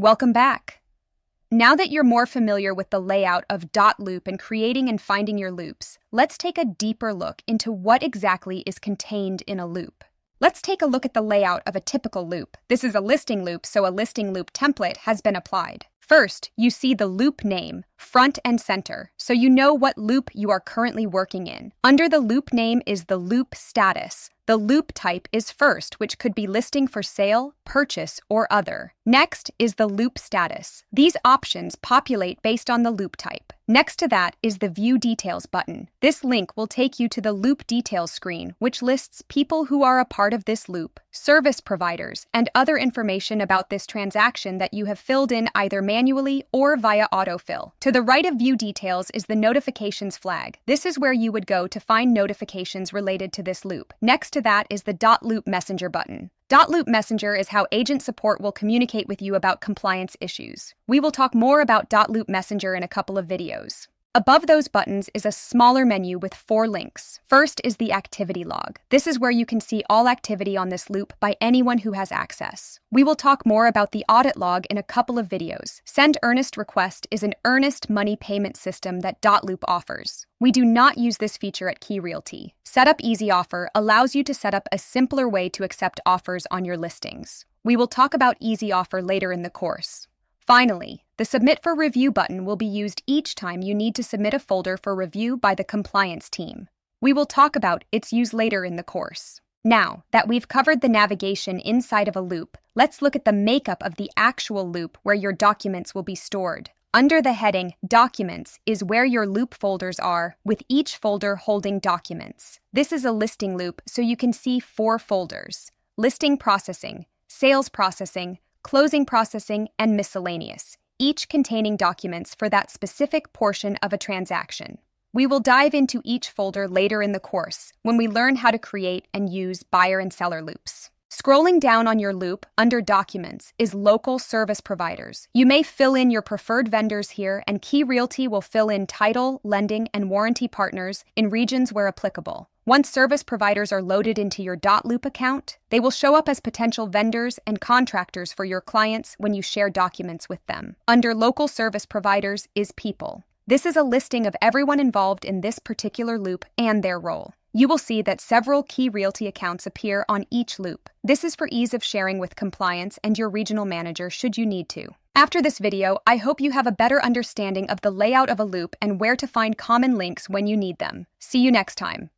Welcome back. Now that you're more familiar with the layout of Dotloop and creating and finding your loops, let's take a deeper look into what exactly is contained in a loop. Let's take a look at the layout of a typical loop. This is a listing loop, so a listing loop template has been applied. First, you see the loop name, front and center, so you know what loop you are currently working in. Under the loop name is the loop status. The loop type is first, which could be listing for sale, purchase, or other. Next is the loop status. These options populate based on the loop type. Next to that is the View Details button. This link will take you to the Loop Details screen, which lists people who are a part of this loop, service providers, and other information about this transaction that you have filled in either manually or via autofill. To the right of View Details is the Notifications flag. This is where you would go to find notifications related to this loop. Next to that is the Dotloop Messenger button. Dotloop Messenger is how agent support will communicate with you about compliance issues. We will talk more about Dotloop Messenger in a couple of videos. Above those buttons is a smaller menu with 4 links. First is the activity log. This is where you can see all activity on this loop by anyone who has access. We will talk more about the audit log in a couple of videos. Send Earnest Request is an earnest money payment system that Dotloop offers. We do not use this feature at Key Realty. Setup Easy Offer allows you to set up a simpler way to accept offers on your listings. We will talk about Easy Offer later in the course. Finally, the Submit for Review button will be used each time you need to submit a folder for review by the compliance team. We will talk about its use later in the course. Now that we've covered the navigation inside of a loop, let's look at the makeup of the actual loop where your documents will be stored. Under the heading Documents is where your loop folders are, with each folder holding documents. This is a listing loop, so you can see 4 folders: Listing Processing, Sales Processing, Closing Processing, and Miscellaneous, each containing documents for that specific portion of a transaction. We will dive into each folder later in the course when we learn how to create and use buyer and seller loops. Scrolling down on your loop, under Documents, is Local Service Providers. You may fill in your preferred vendors here, and Key Realty will fill in title, lending, and warranty partners in regions where applicable. Once service providers are loaded into your Dotloop account, they will show up as potential vendors and contractors for your clients when you share documents with them. Under Local Service Providers is People. This is a listing of everyone involved in this particular loop and their role. You will see that several Key Realty accounts appear on each loop. This is for ease of sharing with compliance and your regional manager should you need to. After this video, I hope you have a better understanding of the layout of a loop and where to find common links when you need them. See you next time.